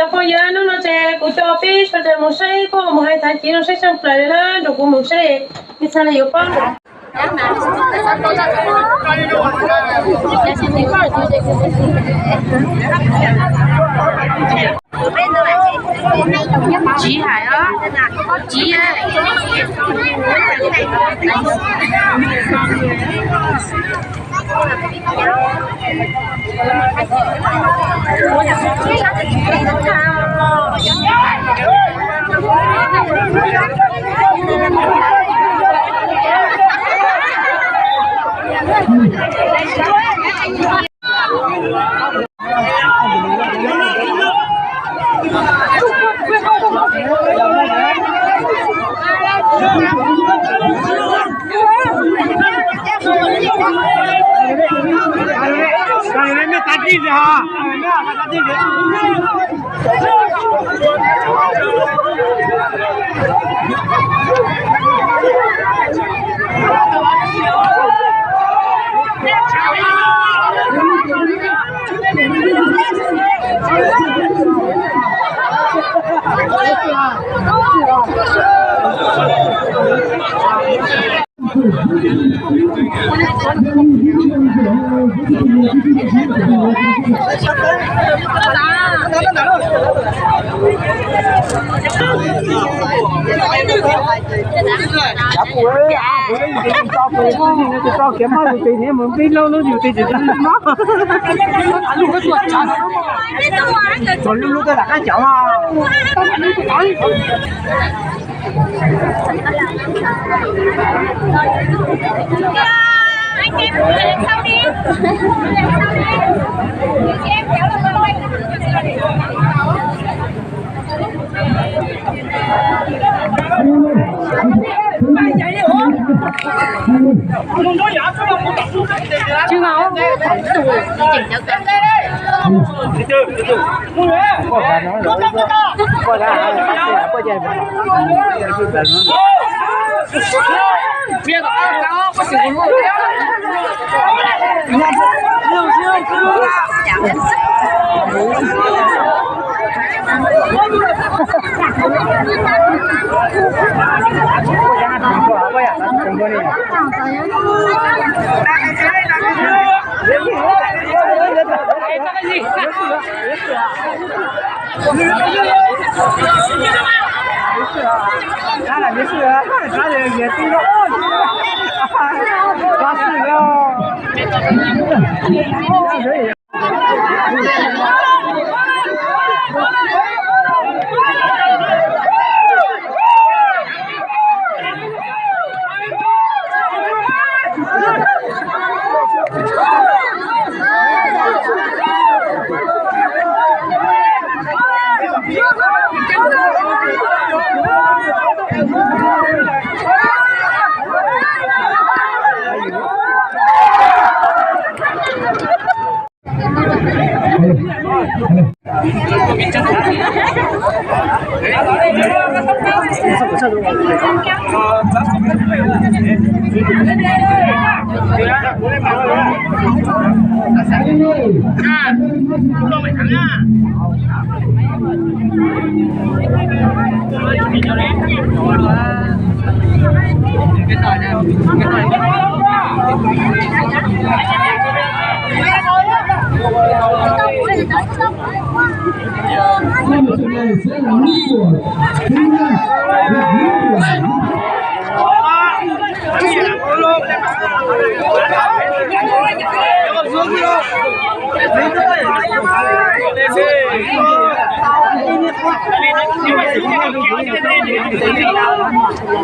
ta có giá nó chè của cho biết cho chè một say có một hai tháng chỉ nó say xong lại đó được của một say thì sao lại yếu con chỉ hải đó chỉ cho kiếm hai tỷ thế mà biết lâu lâu nhiều tỷ chỉ là nó lúc cái chuột chán còn lúc tôi đặt cái chảo mà anh em lên sau đi em kéo được rồi chưa máu chỉnh cho cả没事啊，他也听到，他是了。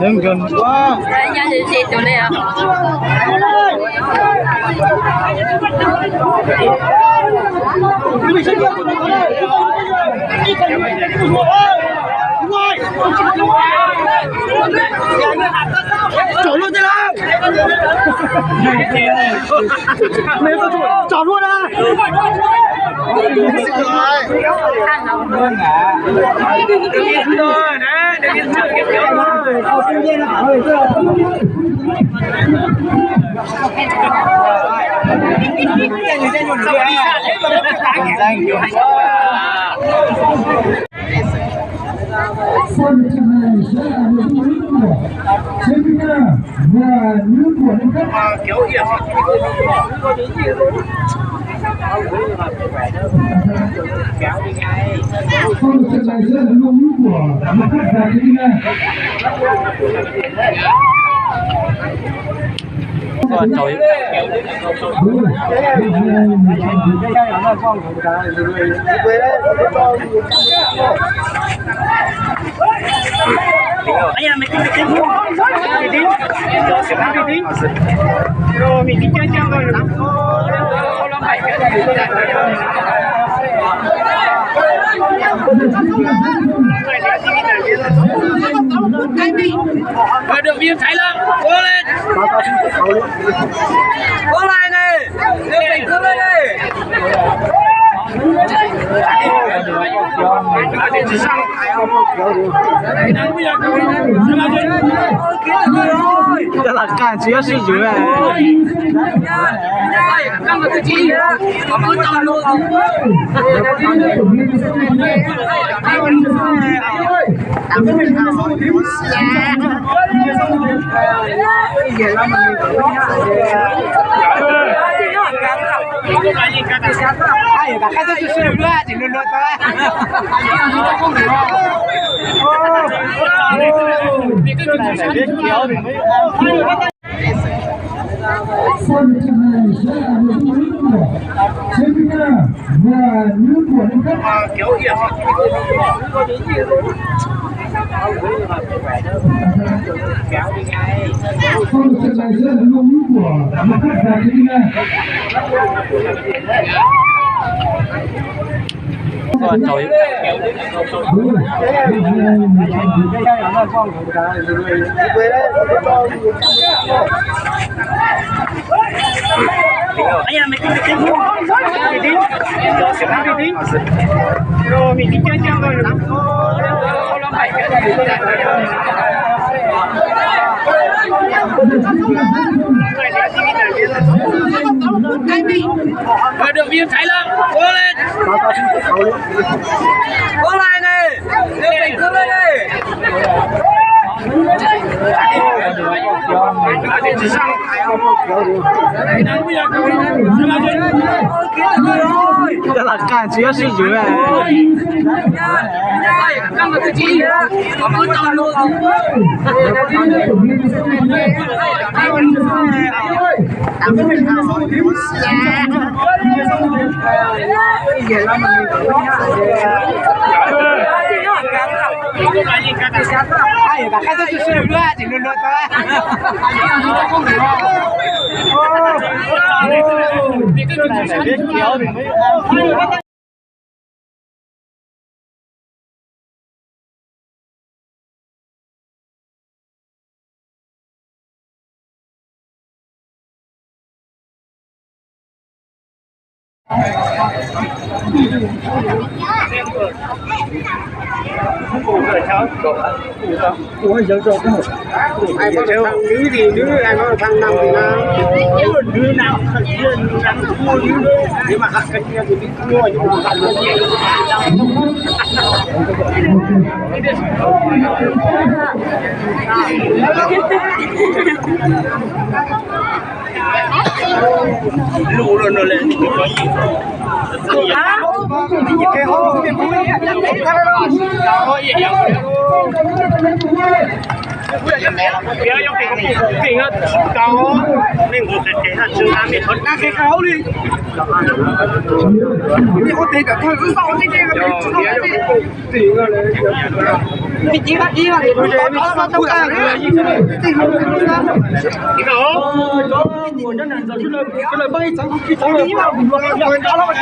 Đừng gần quá. Nhà chị chỗ này à? Chở luôn thế nào? Mấy con chuột chở luôn à? Son trường này sẽ là một núi của chính và nữ của những cấp. Con trường này sẽ là một núi của những cấp và chính trời anh em mình đi rồi mình đi chơi rồi vận động viên Thái Lan cố lên, cố lại này, lên cố lên này.这哪干？只要是有哎。干个自己，我们道路。哎呀，看这就是乱，就乱的。Son trường này sẽ là một núi của chính và nữ của những cấp. Con trường này sẽ là một núi của những cấp và chính trời anh em mình đi rồi mình đi chơi rồi vận động viên Thái Lan cố lên, cố lại này, lên cố lên này.这哪干？只要是有哎。干个自己，我们道路。哎呀，看这就是乱，就乱的。我想做什么？ai có thằng nữ thì nữ, ai có thằng nam thì nam. Nữ nào thằng kia nữ nam mua nữ, nhưng mà thằng kia thì đi mua nhưng mà thằng kia. Lù rồi nó lên thì có gì? Cái hố cái mũi bia dùng cái cao nên một cái là chưa làm được na cái cao đi你我得个看是少这个你几个几个你不是你说都干了你好我真的这来帮你整去整你嘛我打了我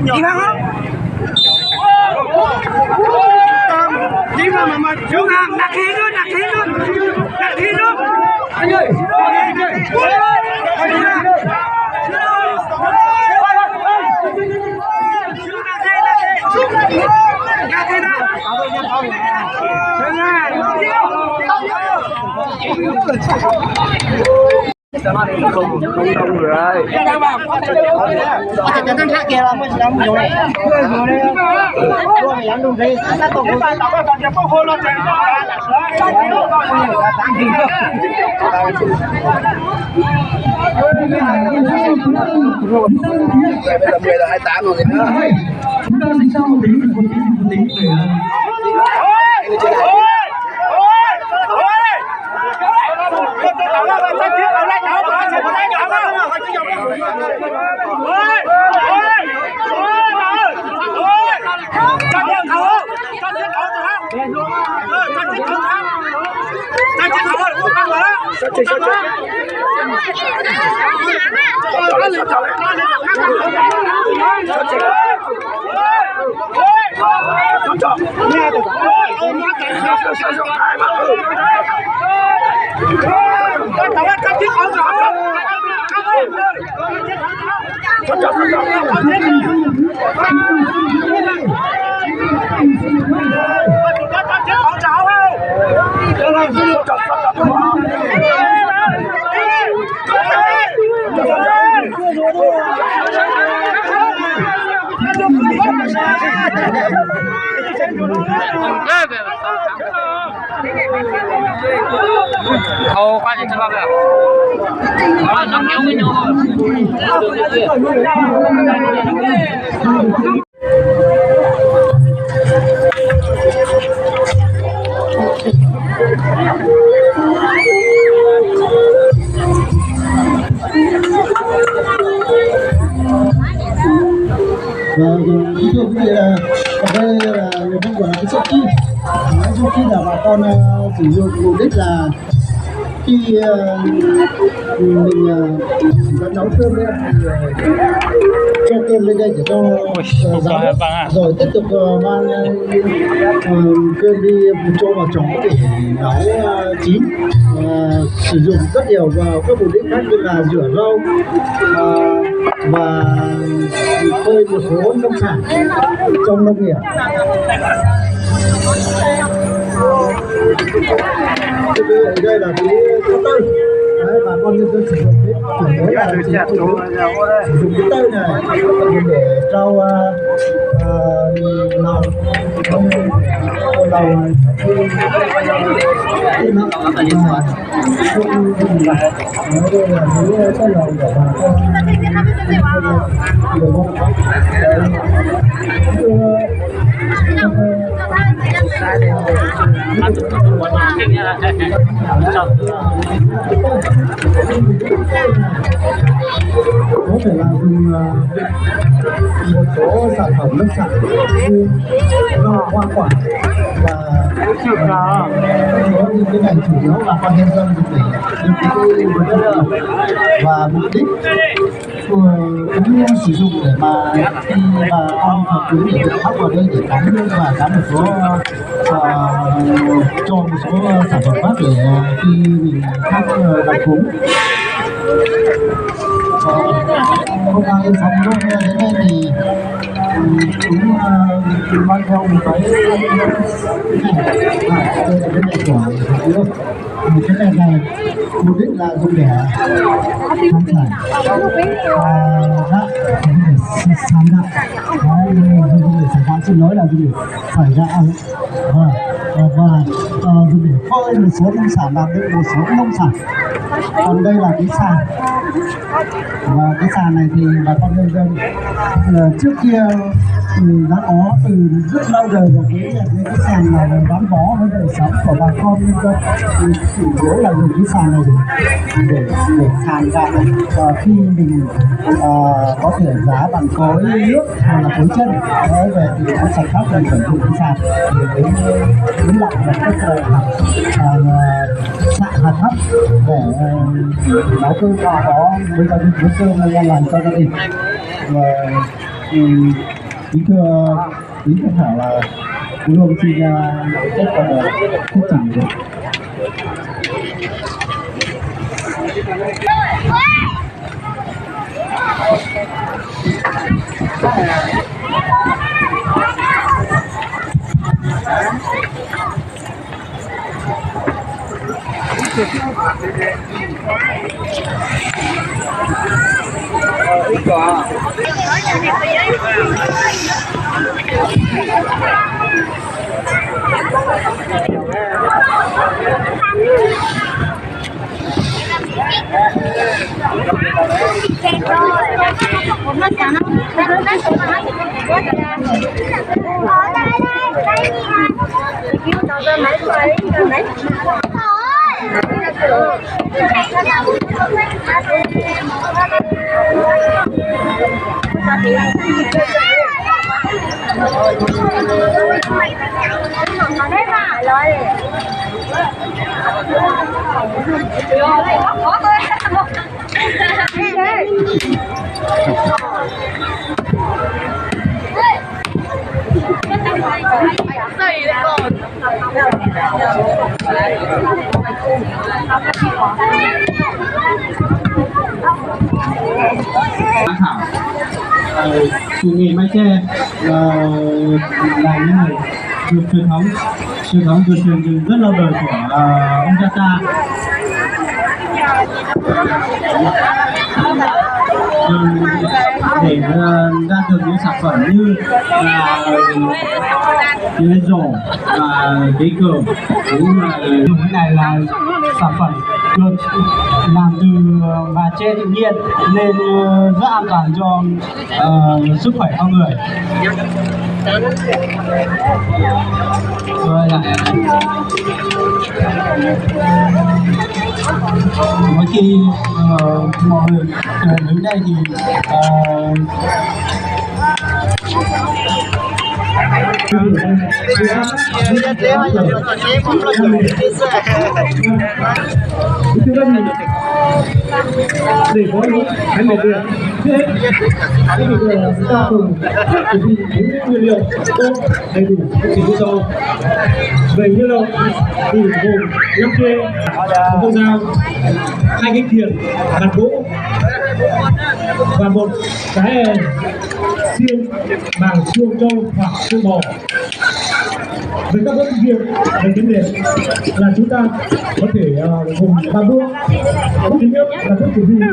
你看看đi mà chú ngang đặt khí luôn anh ơi không đông rồi. Có thể tận thang kia là mới làm nhiều này. Tôi mày ăn đúng thế, ta tổng cũng tao có còn có hôi lên trên đó. Bây giờ 28 rồi nữa. Chúng ta sẽ sau một tính để Thôi qua thì cho bao giờ nó kéo với nhau ví dụ như là ở đây là người ta gọi là cái sốt chi. Sốt chi là bà con sử dụng mục đích là khi mình nấu cơm lên cho cơm lên đây để cho rồi tiếp tục mang cơm đi cho vào chó để nấu chín. Sử dụng rất nhiều vào các mục đích khác như là rửa rau và phơi một số nông sản trong nông nghiệp. Đây là cái thóc tơi. Đấy, bà con nhân dân sử dụng cái chủ yếu là sử dụng cái tơi này để rau lòng tim họng không dùng lại. Đây là cái lòng của bà con. Có thể là dùng một số sản phẩm nông sản như rau hoa quả và những cái này chủ yếu là con nhân dân để những cái và mục đích cũng sử dụng để mà khi bà con hợp lý để thắp vào đây để cắm hương và cắm một số cho một số sản phẩm khác để khi mình thắp đặt cúng. Hôm nay xong lúc đến đây thì cũng mang theo một cái đây là cái này của cái này mục đích là dùng để không phải sàn gạo, dùng để sàn gạo, xin lỗi là dùng để phải gạo và dùng để phơi một số nông sản, làm được một số nông sản. Còn đây là cái sàn, và cái sàn này thì bà con nhân dân trước kia đã có từ rất lâu rồi, và cái sàn này là gắn bó với đời sống của bà con nhân dân. Chủ yếu là dùng cái sàn này để sàn gạo, và khi mình có thể giá bằng cối nước hoặc là cối chân về thì nó sạch khác, mình phải dùng cái sàn để đến lọc và cách xạ hạt thấp để nấu cơm và có bây giờ nấu cơm làm cho gia đình. Và kính thưa quý khán giả là luôn xin kết quả thuyết trình được. Thảo chủ nghệ mái che là những người được truyền thống được truyền từ rất lâu đời của ông cha ta. Để ra được những sản phẩm như là cái rổ và cái cờ, cũng là cái này là sản phẩm được làm từ và tre tự nhiên nên rất an toàn cho sức khỏe con người. Rồi là mỗi khi mọi người đứng đây thì để có những cái mệt được trước hết cái việc là chúng ta cùng chuẩn bị những nguyên liệu tốt đầy đủ chỉ như sau. Về nguyên liệu thì gồm 5 kê, một con dao, 2 cái kiềng bàn gỗ và một cái xiên bằng xương trâu hoặc xương bò. Về các bước việc về vấn đề là chúng ta có thể gồm 3 bước. Bước thứ nhất là bước chuẩn bị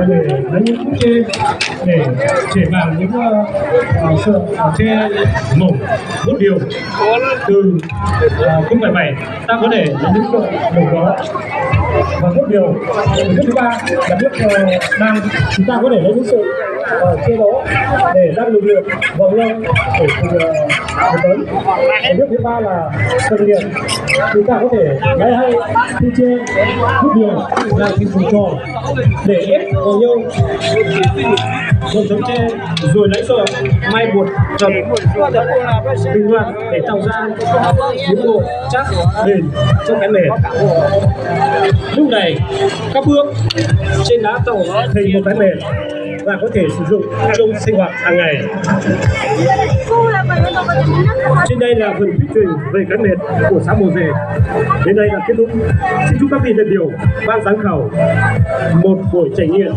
để lấy những khúc tre để chẻ vào những sợi tre mỏng bút điều từ 0,7 ta có thể lấy những sợi mỏng đó và bút điều. Bước thứ ba là bước đang chúng ta có thể lấy những sợi tre đó để đang lực lượng vòng lên để tấn. Bước thứ ba là cần nhiệt, chúng ta có thể lấy hai phi tre bút điều làm thành vòng tròn để ép vào nhau một tấm tre rồi lấy sợi may buộc chồng bình loạt để tạo ra những độ chắc bền cho cái mền. Lúc này các bước trên đã tạo thành một cái mền và có thể sử dụng trong sinh hoạt hàng ngày. Trên đây là phần thuyết trình về cái mệt của xã Mồ Dề. Đến đây là kết thúc. Xin chúc các vị đại biểu ban giám khảo một buổi trải nghiệm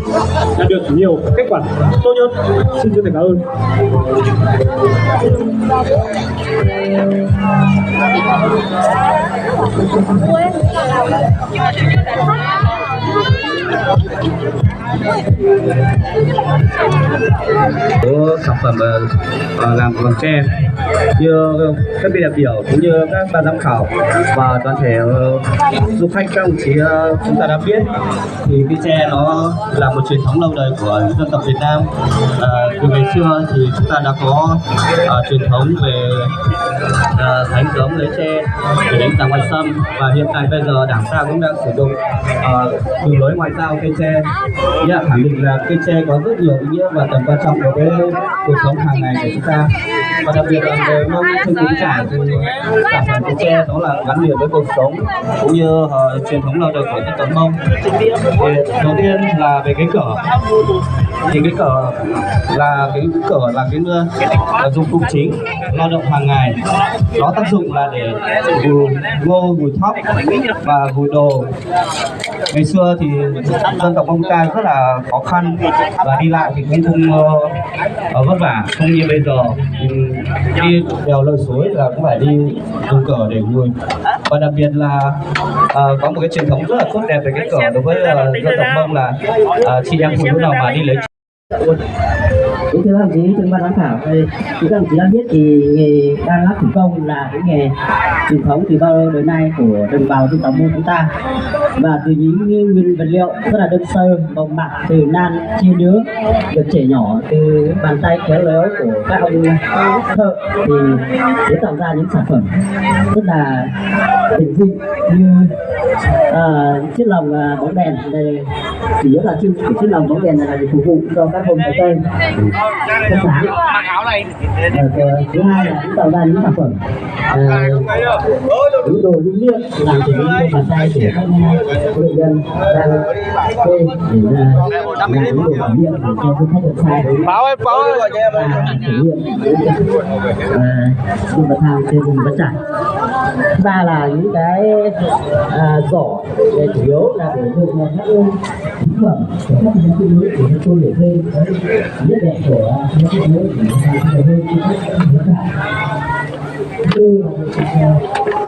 đạt được nhiều kết quả tốt nhất. Xin chân thành cảm ơn. Của sản phẩm làm bằng tre như các vị đại biểu cũng như các ban giám khảo và toàn thể du khách các đồng chí chúng ta đã biết thì cái tre nó là một truyền thống lâu đời của dân tộc Việt Nam. Từ ngày xưa thì chúng ta đã có truyền thống về thánh giống lấy tre để đánh giặc ngoại xâm, và hiện tại bây giờ đảng ta cũng đang sử dụng đường lối ngoại giao cây tre, khẳng định là cây tre có rất nhiều ý nghĩa và tầm quan trọng đối với cuộc sống hàng ngày của chúng ta. Và đặc biệt là về mong trên kính trải thì sản phẩm cây tre đó là gắn liền với cuộc sống cũng như truyền thống lâu đời của dân tộc Mông. Đầu tiên là về cái cờ, thì cái cờ là cái dụng cụ chính lao động hàng ngày. Nó tác dụng là để vùi ngô, vùi thóc và vùi đồ. Ngày xưa thì dân tộc Mông ta rất là khó khăn và đi lại thì cũng không vất vả, không như bây giờ đi đèo lội suối là cũng phải đi dùng cờ để vùi. Và đặc biệt là có một cái truyền thống rất là tốt đẹp về cái cờ đối với dân tộc Mông là chị em phụ nữ nào mà đi lấy Kính thưa các đồng chí, thưa ban giám khảo, như các đồng chí đã biết thì nghề đan lát thủ công là cái nghề truyền thống từ bao đời nay của đồng bào dân tộc Mông chúng ta, và từ những nguyên vật liệu rất là đơn sơ, mộc mạc, từ nan chia nứa được trẻ nhỏ từ bàn tay khéo léo của các ông thợ thì sẽ tạo ra những sản phẩm rất là bình dị như chiếc lồng bóng đèn này, chủ yếu là chiếc lồng bóng đèn này để phục vụ cho các hôm cây sáng. Thứ hai là cũng tạo ra những sản phẩm những đồ lưu niệm làm từ những bàn tay của các người dân đang thuê để làm những đồ kỷ niệm để cho du khách được sai đến và kỷ niệm những bậc thang trên vùng đất trải. Thứ ba là những cái giỏ chủ yếu là để dùng các thực phẩm của các dân cư mới để cho tôi để thêm cái nét đẹp của các dân cư mới để làm cho hơn cho các dân trải.